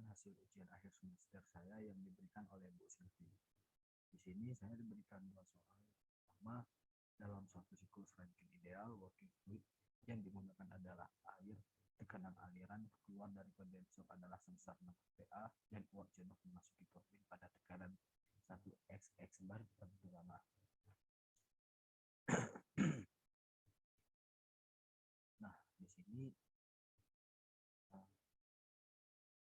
menunjukkan hasil ujian akhir semester saya yang diberikan oleh Bu Sylvie. Di sini saya diberikan 2 soal. Pertama, dalam suatu siklus Rankine ideal, working fluid yang digunakan adalah air. Tekanan aliran keluar dari kondensor adalah sebesar 6 kPa dan uap jenuh memasuki turbin pada tekanan 1xx bar tentu lama. Nah, di sini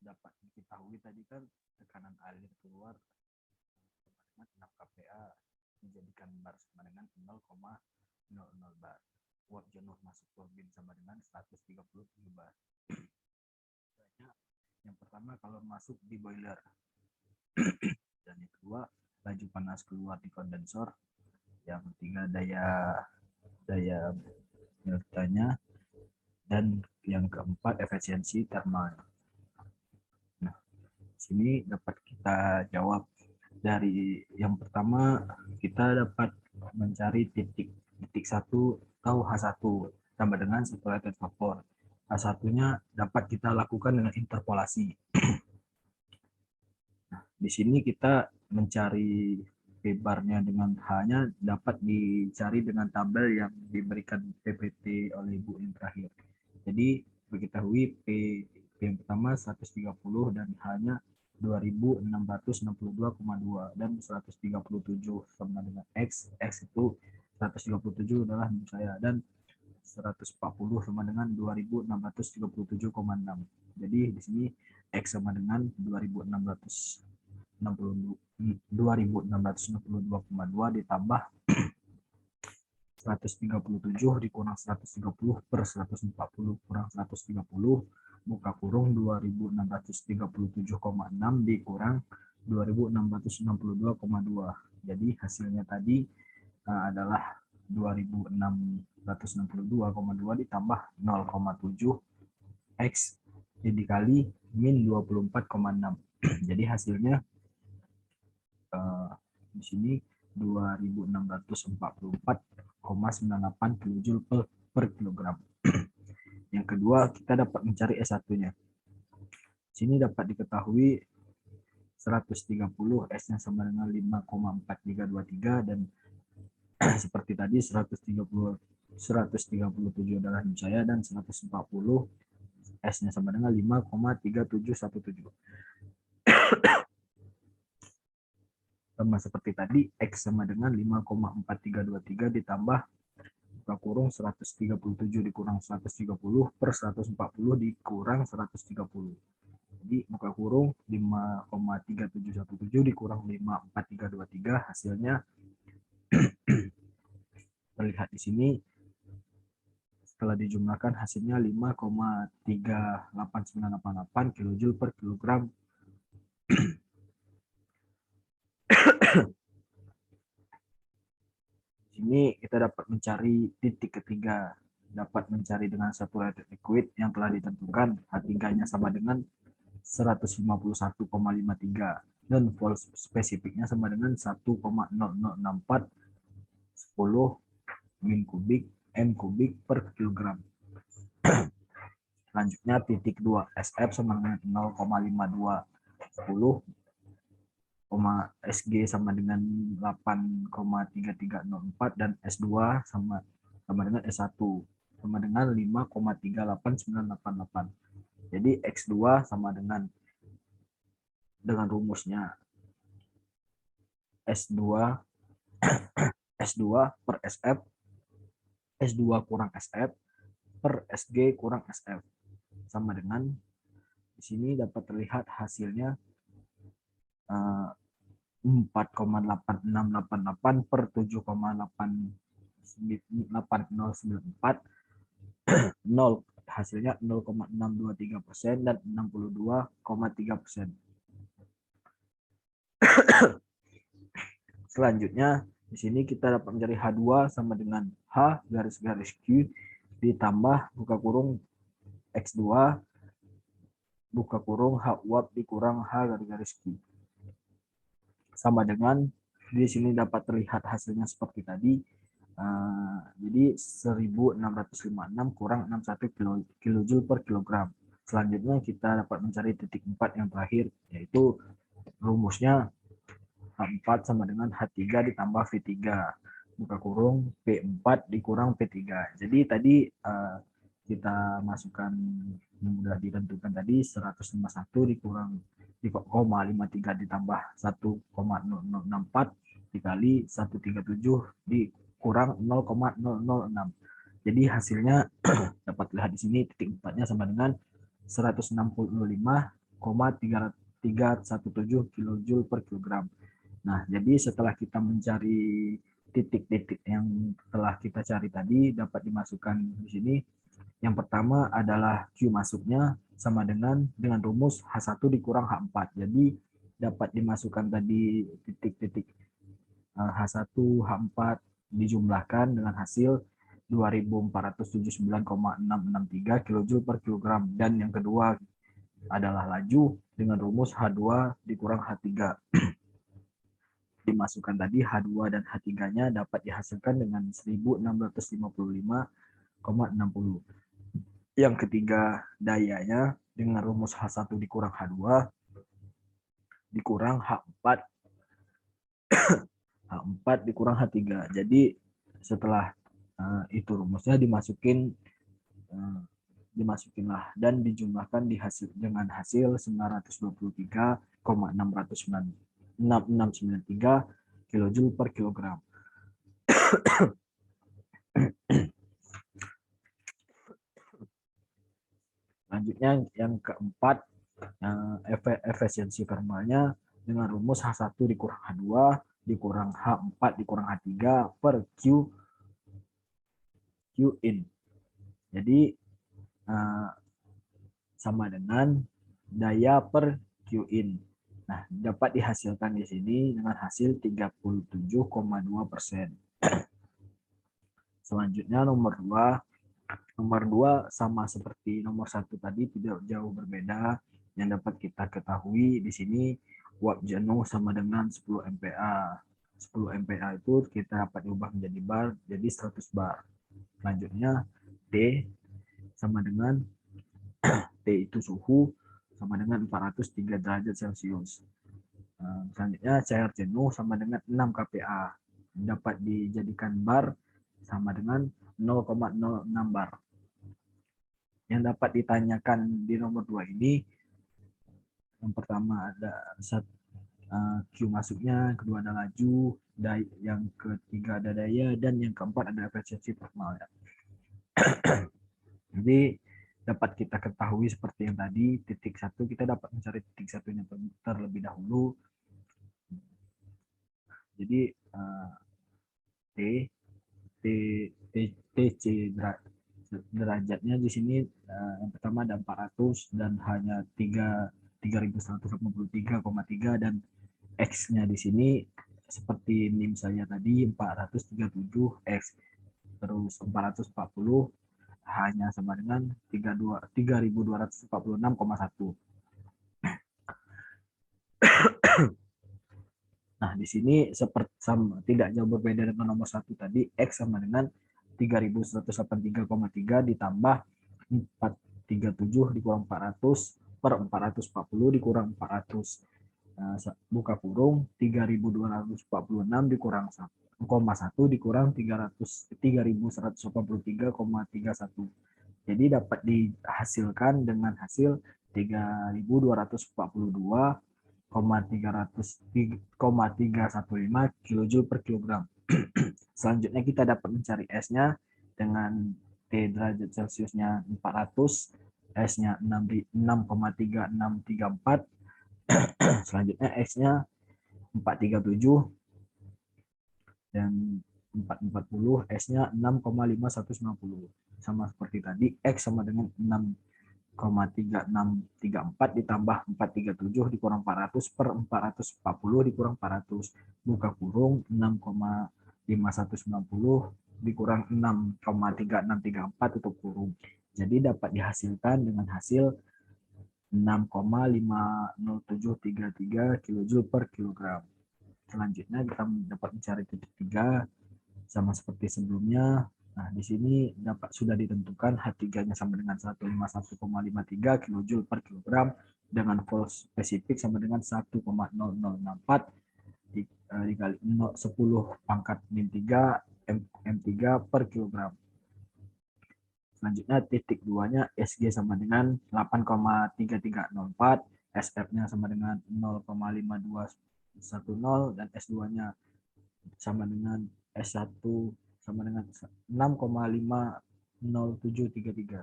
dapat diketahui tadi kan tekanan alir keluar sama dengan 6 kPa menjadikan bar sama dengan 0,00 bar. Uap jenuh masuk turbin sama dengan 137 bar. Yang pertama kalau masuk di boiler. Dan yang kedua laju panas keluar di kondensor. Yang ketiga daya deltanya, dan yang keempat efisiensi termal. Nah, sini dapat kita jawab. Dari yang pertama kita dapat mencari titik 1 atau H1 sama dengan saturated vapor. H1-nya dapat kita lakukan dengan interpolasi. Nah, di sini kita mencari P-barnya dengan H-nya dapat dicari dengan tabel yang diberikan PPT oleh Bu yang terakhir. Jadi diketahui P yang pertama 130 dan H-nya 2662,2 dan 137 sama dengan X itu 137 adalah menurut saya, dan 140 sama dengan 2637,6. Jadi di sini X sama dengan 2662,2 ditambah 137 dikurang 130 per 140 kurang 130 buka kurung 2637,6 dikurang 2662,2. Jadi hasilnya tadi adalah 2662,2 ditambah 0,7 X dikali min 24,6. Jadi hasilnya di sini 2644,98 kJ per kilogram. Yang kedua, kita dapat mencari S1-nya. Sini dapat diketahui 130 S-nya sama dengan 5,4323 dan seperti tadi 137 adalah saya dan 140 S-nya sama dengan 5,3717. Sama seperti tadi, X sama dengan 5,4323 ditambah buka kurung 137 dikurang 130 per 140 dikurang 130. Jadi buka kurung 5,3717 dikurang 5,4323 hasilnya terlihat di sini. Setelah dijumlahkan hasilnya 5,38988 kJ per kilogram. Sini kita dapat mencari titik ketiga, dapat mencari dengan saturated liquid yang telah ditentukan H3-nya sama dengan 151,53 dan volt spesifiknya sama dengan 1,0064 10 min kubik m kubik per kilogram. Selanjutnya titik 2 SF sama dengan 0,52 10 SG sama dengan 8,3304 dan S2 sama dengan S1 sama dengan 5,38988. Jadi X2 sama dengan rumusnya S2 S2 per SF S2 kurang SF per SG kurang SF sama dengan di sini dapat terlihat hasilnya 4,8688 per 7,8094 0 hasilnya 0,623% dan 62,3%. Selanjutnya di sini kita dapat mencari H2 sama dengan H garis Q ditambah buka kurung X2 buka kurung H uap dikurang H garis Q sama dengan di sini dapat terlihat hasilnya seperti tadi. Jadi 1656 kurang 61 kJ per kilogram selanjutnya kita dapat mencari titik 4 yang terakhir, yaitu rumusnya H4 sama dengan H3 ditambah V3 buka kurung P4 dikurang P3. Jadi tadi kita masukkan yang sudah ditentukan tadi 151 dikurang 0,53 ditambah 1,0064 dikali 137 dikurang 0,006. Jadi hasilnya dapat lihat di sini titik 4-nya sama dengan 165,317 kJ per kilogram. Nah, jadi setelah kita mencari titik-titik yang telah kita cari tadi dapat dimasukkan di sini. Yang pertama adalah Q masuknya sama dengan rumus H1 dikurang H4. Jadi dapat dimasukkan tadi titik-titik H1, H4 dijumlahkan dengan hasil 2479,663 kJ per kilogram. Dan yang kedua adalah laju dengan rumus H2 dikurang H3. Dimasukkan tadi H2 dan H3-nya dapat dihasilkan dengan 1655,60. Yang ketiga dayanya dengan rumus H1 dikurang H2 dikurang H4 H4 dikurang H3. Jadi setelah itu rumusnya dimasukinlah dan dijumlahkan dengan hasil 923,693 kJ per kilogram. Selanjutnya yang keempat, efisiensi thermalnya dengan rumus H1 dikurang H2 dikurang H4 dikurang H3 per Q in. Jadi sama dengan daya per Q in. Nah, dapat dihasilkan di sini dengan hasil 37,2%. Selanjutnya nomor 2. Nomor 2 sama seperti nomor 1 tadi, tidak jauh berbeda. Yang dapat kita ketahui di sini uap jenuh sama dengan 10 MPa. 10 MPa itu kita dapat diubah menjadi bar, jadi 100 bar. Selanjutnya T sama dengan T itu suhu sama dengan 403 derajat Celcius. Selanjutnya cair jenuh sama dengan 6 kPa. Dapat dijadikan bar sama dengan 0,06 bar. Yang dapat ditanyakan di nomor 2 ini, yang pertama ada Q masuknya, kedua ada laju, yang ketiga ada daya, dan yang keempat ada efisiensi thermal. Jadi dapat kita ketahui seperti yang tadi, titik 1 kita dapat mencari titik 1-nya terlebih dahulu. Jadi TC derajatnya di sini yang pertama ada 400 dan hanya 3183,3 dan X-nya di sini seperti NIM saya tadi 437 X, terus 440 hanya sama dengan 3246,1. Nah, di sini seperti tidak jauh berbeda dengan nomor 1 tadi, X sama dengan 3183,3 ditambah 437 dikurang 400 per 440 dikurang 400. Buka kurung 3246 dikurang 1,1 dikurang 3183,31. Jadi dapat dihasilkan dengan hasil 3242,315 kJ per kilogram. Selanjutnya kita dapat mencari S-nya dengan T derajat Celciusnya 400, S-nya 6,3634. Selanjutnya X-nya 437 dan 440, S-nya 6,5190. Sama seperti tadi, X sama dengan 6,3634 ditambah 437 dikurang 400 per 440 dikurang 400. Buka kurung 6,5190 dikurang 6,3634 tutup kurung. Jadi dapat dihasilkan dengan hasil 6,50733 kJ per kilogram. Selanjutnya kita dapat mencari titik 3 sama seperti sebelumnya. Nah, di sini sudah ditentukan H3-nya sama dengan 151,53 kJ per kilogram dengan volt spesifik sama dengan 1,0064 dikali 10 pangkat min 3 M3 per kilogram. Selanjutnya titik 2-nya Sg sama dengan 8,3304, SF-nya sama dengan 0,5210 dan S2-nya sama dengan S1 sama dengan 6,50733.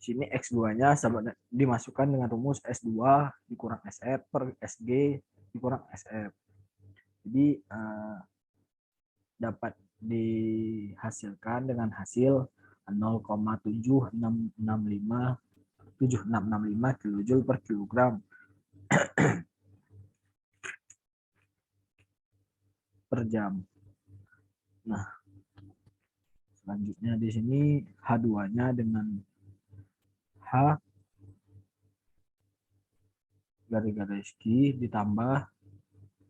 Sini X2-nya sama dimasukkan dengan rumus S2 dikurang SF per Sg dikurang SF. Jadi dapat dihasilkan dengan hasil 0,7665 kJ per kilogram per jam. Nah, selanjutnya di sini H2-nya dengan H garis ditambah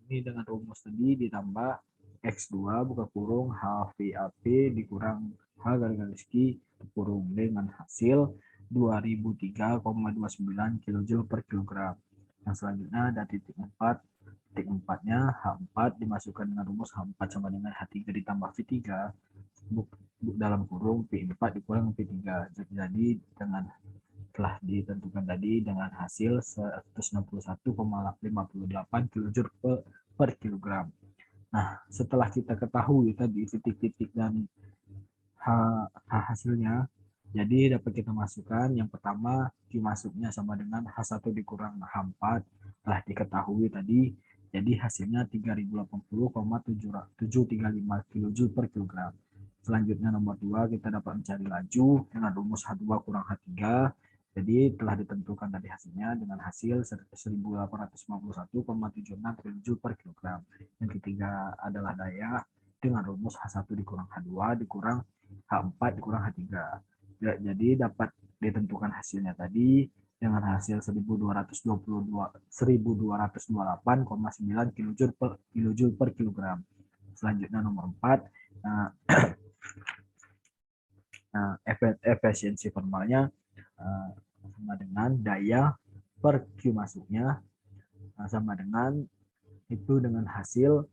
ini dengan rumus tadi ditambah X2 buka kurung HVAP dikurang H garis kurung dengan hasil 2003,29 kJ per kilogram. Yang selanjutnya ada titik 4. Titik 4-nya H4 dimasukkan dengan rumus H4 sama dengan H3 ditambah V3 dalam kurung P4 dikurang P3. Jadi dengan telah ditentukan tadi dengan hasil 161,58 kJ per kilogram. Nah, setelah kita ketahui tadi titik-titik dan hasilnya, jadi dapat kita masukkan yang pertama Q masuknya sama dengan H1 dikurang H4 telah diketahui tadi, jadi hasilnya 3080,735 kJ per kilogram. Selanjutnya nomor 2 kita dapat mencari laju dengan rumus H2 kurang H3. Jadi telah ditentukan tadi hasilnya dengan hasil 1851,76 kJ per kilogram. Yang ketiga adalah daya dengan rumus H1 dikurang H2 dikurang H4 dikurang H3. Jadi dapat ditentukan hasilnya tadi dengan hasil 1228,9 kJ per kilogram. Selanjutnya nomor 4. Efisiensi formalnya sama dengan daya per Q masuknya sama dengan itu dengan hasil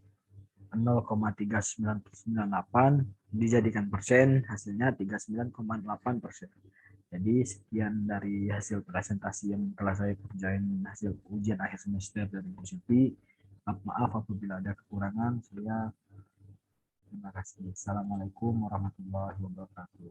0,3998 dijadikan persen hasilnya 39,8%. Jadi sekian dari hasil presentasi yang telah saya kerjain hasil ujian akhir semester dari Bu Silvi. Maaf apabila ada kekurangan. Terima kasih. Assalamualaikum warahmatullahi wabarakatuh.